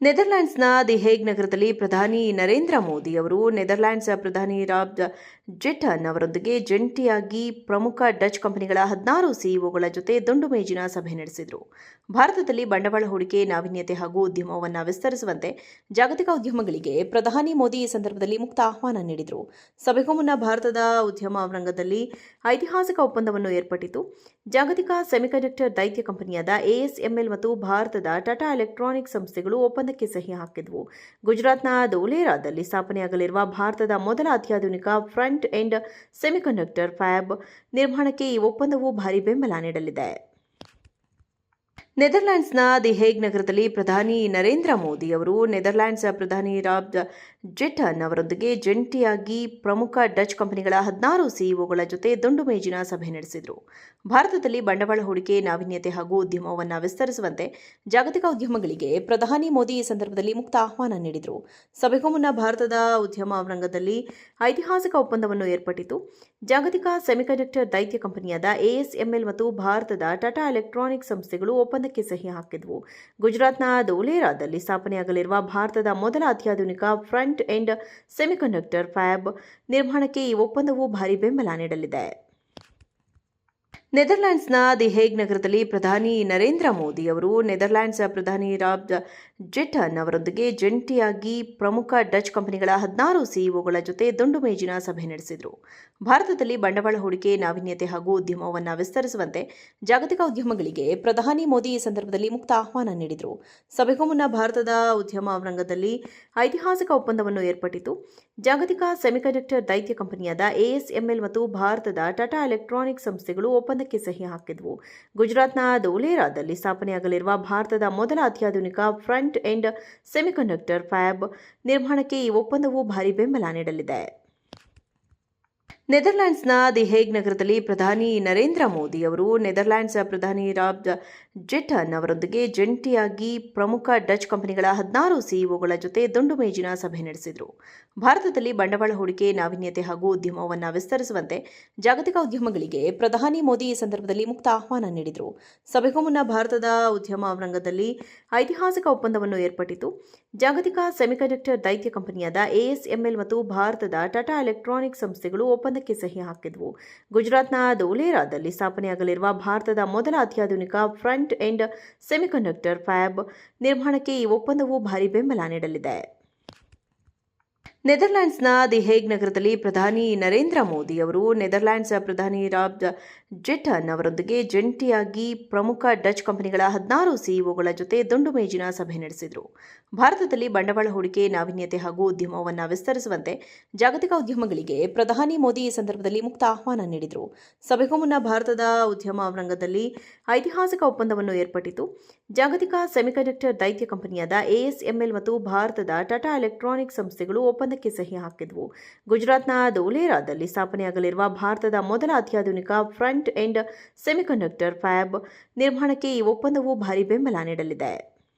ನೆದರ್ಲ್ಯಾಂಡ್ಸ್ನ the ಹೇಗ್ ನಗರದಲ್ಲಿ ಪ್ರಧಾನಿ ನರೇಂದ್ರ ಮೋದಿ ಅವರು ನೆದರ್ಲ್ಯಾಂಡ್ಸ್ ಪ್ರಧಾನಿ ರಾಬ್ ಜೆಟನ್ ಅವರೊಂದಿಗೆ ಜಂಟಿಯಾಗಿ ಪ್ರಮುಖ ಡಚ್ ಕಂಪನಿಗಳ 16 ಸಿಇಒಗಳ ಜೊತೆ ದುಂಡು ಮೇಜಿನ ಸಭೆ ನಡೆಸಿದರು. ಭಾರತದಲ್ಲಿ ಬಂಡವಾಳ ಹೂಡಿಕೆ, ನಾವೀನ್ಯತೆ ಹಾಗೂ ಉದ್ಯಮವನ್ನು ವಿಸ್ತರಿಸುವಂತೆ ಜಾಗತಿಕ ಉದ್ಯಮಗಳಿಗೆ ಪ್ರಧಾನಿ ಮೋದಿ ಈ ಸಂದರ್ಭದಲ್ಲಿ ಮುಕ್ತ ಆಹ್ವಾನ ನೀಡಿದರು. ಸಭೆಗೂ ಮುನ್ನ ಭಾರತದ ಉದ್ಯಮ ರಂಗದಲ್ಲಿ ಐತಿಹಾಸಿಕ ಒಪ್ಪಂದವನ್ನು ಏರ್ಪಟ್ಟಿತು. ಜಾಗತಿಕ ಸೆಮಿಕಂಡಕ್ಟರ್ ದೈತ್ಯ ಕಂಪನಿಯಾದ ಎಎಸ್ಎಂಎಲ್ ಮತ್ತು ಭಾರತದ ಟಾಟಾ ಎಲೆಕ್ಟ್ರಾನಿಕ್ಸ್ ಸಂಸ್ಥೆಗಳು ಒಪ್ಪಂದಕ್ಕೆ ಸಹಿ ಹಾಕಿದವು. ಗುಜರಾತ್ನ ಧೋಲೇರಾದಲ್ಲಿ ಸ್ಥಾಪನೆಯಾಗಲಿರುವ ಭಾರತದ ಮೊದಲ ಅತ್ಯಾಧುನಿಕ ಫ್ರಂಟ್ ಎಂಡ್ ಸೆಮಿಕಂಡಕ್ಟರ್ ಫ್ಯಾಬ್ ನಿರ್ಮಾಣಕ್ಕೆ ಈ ಒಪ್ಪಂದವು ಭಾರಿ ಬೆಂಬಲ ನೀಡಲಿದೆ. ನೆದರ್ಲ್ಯಾಂಡ್ಸ್ನ ದಿ ಹೇಗ್ ನಗರದಲ್ಲಿ ಪ್ರಧಾನಿ ನರೇಂದ್ರ ಮೋದಿ ಅವರು ನೆದರ್ಲ್ಯಾಂಡ್ಸ್ ಪ್ರಧಾನಿ ರಾಬ್ ಜೆಟನ್ ಅವರೊಂದಿಗೆ ಜಂಟಿಯಾಗಿ ಪ್ರಮುಖ ಡಚ್ ಕಂಪನಿಗಳ 16 ಸಿಇಒಗಳ ಜೊತೆ ದುಂಡು ಮೇಜಿನ ಸಭೆ ನಡೆಸಿದರು. ಭಾರತದಲ್ಲಿ ಬಂಡವಾಳ ಹೂಡಿಕೆ, ನಾವೀನ್ಯತೆ ಹಾಗೂ ಉದ್ಯಮವನ್ನು ವಿಸ್ತರಿಸುವಂತೆ ಜಾಗತಿಕ ಉದ್ಯಮಗಳಿಗೆ ಪ್ರಧಾನಿ ಮೋದಿ ಈ ಸಂದರ್ಭದಲ್ಲಿ ಮುಕ್ತ ಆಹ್ವಾನ ನೀಡಿದರು. ಸಭೆಗೂ ಮುನ್ನ ಭಾರತದ ಉದ್ಯಮ ರಂಗದಲ್ಲಿ ಐತಿಹಾಸಿಕ ಒಪ್ಪಂದವನ್ನು ಏರ್ಪಟ್ಟಿತು. ಜಾಗತಿಕ ಸೆಮಿಕಂಡಕ್ಟರ್ ದೈತ್ಯ ಕಂಪನಿಯಾದ ಎಎಸ್ಎಂಎಲ್ ಮತ್ತು ಭಾರತದ ಟಾಟಾ ಎಲೆಕ್ಟ್ರಾನಿಕ್ಸ್ ಸಂಸ್ಥೆಗಳು ಒಪ್ಪಂದಕ್ಕೆ ಸಹಿ ಹಾಕಿದವು. ಗುಜರಾತ್ನ ಧೋಲೇರಾದಲ್ಲಿ ಸ್ಥಾಪನೆಯಾಗಲಿರುವ ಭಾರತದ ಮೊದಲ ಅತ್ಯಾಧುನಿಕ ಫ್ರಂಟ್ ಎಂಡ್ ಸೆಮಿಕಂಡಕ್ಟರ್ ಫ್ಯಾಬ್ ನಿರ್ಮಾಣಕ್ಕೆ ಈ ಒಪ್ಪಂದವು ಭಾರಿ ಬೆಂಬಲ ನೀಡಲಿದೆ. ನೆದರ್ಲ್ಯಾಂಡ್ಸ್ನ ದಿ ಹೇಗ್ ನಗರದಲ್ಲಿ ಪ್ರಧಾನಿ ನರೇಂದ್ರ ಮೋದಿ ಅವರು ನೆದರ್ಲ್ಯಾಂಡ್ಸ್ ಪ್ರಧಾನಿ ರಾಬ್ ಜೆಟನ್ ಅವರೊಂದಿಗೆ ಜಂಟಿಯಾಗಿ ಪ್ರಮುಖ ಡಚ್ ಕಂಪನಿಗಳ 16 ಸಿಇಒಗಳ ಜೊತೆ ದುಂಡು ಮೇಜಿನ ಸಭೆ ನಡೆಸಿದರು. ಭಾರತದಲ್ಲಿ ಬಂಡವಾಳ ಹೂಡಿಕೆ, ನಾವೀನ್ಯತೆ ಹಾಗೂ ಉದ್ಯಮವನ್ನು ವಿಸ್ತರಿಸುವಂತೆ ಜಾಗತಿಕ ಉದ್ಯಮಗಳಿಗೆ ಪ್ರಧಾನಿ ಮೋದಿ ಈ ಸಂದರ್ಭದಲ್ಲಿ ಮುಕ್ತ ಆಹ್ವಾನ ನೀಡಿದರು. ಸಭೆಗೂ ಮುನ್ನ ಭಾರತದ ಉದ್ಯಮ ರಂಗದಲ್ಲಿ ಐತಿಹಾಸಿಕ ಒಪ್ಪಂದವನ್ನು ಏರ್ಪಟ್ಟಿತು. ಜಾಗತಿಕ ಸೆಮಿಕಂಡಕ್ಟರ್ ದೈತ್ಯ ಕಂಪನಿಯಾದ ಎಎಸ್ಎಂಎಲ್ ಮತ್ತು ಭಾರತದ ಟಾಟಾ ಎಲೆಕ್ಟ್ರಾನಿಕ್ಸ್ ಸಂಸ್ಥೆಗಳು ಒಪ್ಪಂದಕ್ಕೆ ಸಹಿ ಹಾಕಿದವು. ಗುಜರಾತ್ನ ಧೋಲೇರಾದಲ್ಲಿ ಸ್ಥಾಪನೆಯಾಗಲಿರುವ ಭಾರತದ ಮೊದಲ ಅತ್ಯಾಧುನಿಕ ಫ್ರಂಟ್ ಎಂಡ್ ಸೆಮಿಕಂಡಕ್ಟರ್ ಫ್ಯಾಬ್ ನಿರ್ಮಾಣಕ್ಕೆ ಈ ಒಪ್ಪಂದವು ಭಾರಿ ಬೆಂಬಲ ನೀಡಲಿದೆ. ನೆದರ್ಲ್ಯಾಂಡ್ಸ್ನ ದಿ ಹೇಗ್ ನಗರದಲ್ಲಿ ಪ್ರಧಾನಿ ನರೇಂದ್ರ ಮೋದಿ ಅವರು ನೆದರ್ಲ್ಯಾಂಡ್ಸ್ ಪ್ರಧಾನಿ ರಾಬ್ ಜೆಟನ್ ಅವರೊಂದಿಗೆ ಜಂಟಿಯಾಗಿ ಪ್ರಮುಖ ಡಚ್ ಕಂಪನಿಗಳ 16 ಸಿಇಒಗಳ ಜೊತೆ ದುಂಡು ಮೇಜಿನ ಸಭೆ ನಡೆಸಿದರು. ಭಾರತದಲ್ಲಿ ಬಂಡವಾಳ ಹೂಡಿಕೆ, ನಾವೀನ್ಯತೆ ಹಾಗೂ ಉದ್ಯಮವನ್ನು ವಿಸ್ತರಿಸುವಂತೆ ಜಾಗತಿಕ ಉದ್ಯಮಗಳಿಗೆ ಪ್ರಧಾನಿ ಮೋದಿ ಈ ಸಂದರ್ಭದಲ್ಲಿ ಮುಕ್ತ ಆಹ್ವಾನ ನೀಡಿದರು. ಸಭೆಗೂ ಮುನ್ನ ಭಾರತದ ಉದ್ಯಮ ರಂಗದಲ್ಲಿ ಐತಿಹಾಸಿಕ ಒಪ್ಪಂದವನ್ನು ಏರ್ಪಟ್ಟಿತು. ಜಾಗತಿಕ ಸೆಮಿಕಂಡಕ್ಟರ್ ದೈತ್ಯ ಕಂಪನಿಯಾದ ಎಎಸ್ಎಂಎಲ್ ಮತ್ತು ಭಾರತದ ಟಾಟಾ ಎಲೆಕ್ಟ್ರಾನಿಕ್ಸ್ ಸಂಸ್ಥೆಗಳು ಒಪ್ಪಂದಕ್ಕೆ ಸಹಿ ಹಾಕಿದವು. ಗುಜರಾತ್ನ ಧೋಲೇರಾದಲ್ಲಿ ಸ್ಥಾಪನೆಯಾಗಲಿರುವ ಭಾರತದ ಮೊದಲ ಅತ್ಯಾಧುನಿಕ ಫ್ರಂಟ್ ಎಂಡ್ ಸೆಮಿಕಂಡಕ್ಟರ್ ಫ್ಯಾಬ್ ನಿರ್ಮಾಣಕ್ಕೆ ಈ ಒಪ್ಪಂದವು ಭಾರಿ ಬೆಂಬಲ ನೀಡಲಿದೆ. ನೆದರ್ಲ್ಯಾಂಡ್ಸ್ನ ದಿ ಹೇಗ್ ನಗರದಲ್ಲಿ ಪ್ರಧಾನಿ ನರೇಂದ್ರ ಮೋದಿ ಅವರು ನೆದರ್ಲ್ಯಾಂಡ್ಸ್ ಪ್ರಧಾನಿ ರಾಬ್ ಜೆಟನ್ ಅವರೊಂದಿಗೆ ಜಂಟಿಯಾಗಿ ಪ್ರಮುಖ ಡಚ್ ಕಂಪನಿಗಳ 16 ಸಿಇಒಗಳ ಜೊತೆ ದುಂಡು ಮೇಜಿನ ಸಭೆ ನಡೆಸಿದರು. ಭಾರತದಲ್ಲಿ ಬಂಡವಾಳ ಹೂಡಿಕೆ, ನಾವೀನ್ಯತೆ ಹಾಗೂ ಉದ್ಯಮವನ್ನು ವಿಸ್ತರಿಸುವಂತೆ ಜಾಗತಿಕ ಉದ್ಯಮಗಳಿಗೆ ಪ್ರಧಾನಿ ಮೋದಿ ಈ ಸಂದರ್ಭದಲ್ಲಿ ಮುಕ್ತ ಆಹ್ವಾನ ನೀಡಿದರು. ಸಭೆಗೂ ಮುನ್ನ ಭಾರತದ ಉದ್ಯಮ ರಂಗದಲ್ಲಿ ಐತಿಹಾಸಿಕ ಒಪ್ಪಂದವನ್ನು ಏರ್ಪಟ್ಟಿತು. ಜಾಗತಿಕ ಸೆಮಿಕಂಡಕ್ಟರ್ ದೈತ್ಯ ಕಂಪನಿಯಾದ ಎಎಸ್ಎಂಎಲ್ ಮತ್ತು ಭಾರತದ ಟಾಟಾ ಎಲೆಕ್ಟ್ರಾನಿಕ್ಸ್ ಸಂಸ್ಥೆಗಳು ಒಪ್ಪಂದಕ್ಕೆ ಸಹಿ ಹಾಕಿದವು. ಗುಜರಾತ್ನ ಧೋಲೇರಾದಲ್ಲಿ ಸ್ಥಾಪನೆಯಾಗಲಿರುವ ಭಾರತದ ಮೊದಲ ಅತ್ಯಾಧುನಿಕ ಫ್ರಂಟ್ ಎಂಡ್ ಸೆಮಿಕಂಡಕ್ಟರ್ ಫ್ಯಾಬ್ ನಿರ್ಮಾಣಕ್ಕೆ ಈ ಒಪ್ಪಂದವು ಭಾರಿ ಬೆಂಬಲ ನೀಡಲಿದೆ.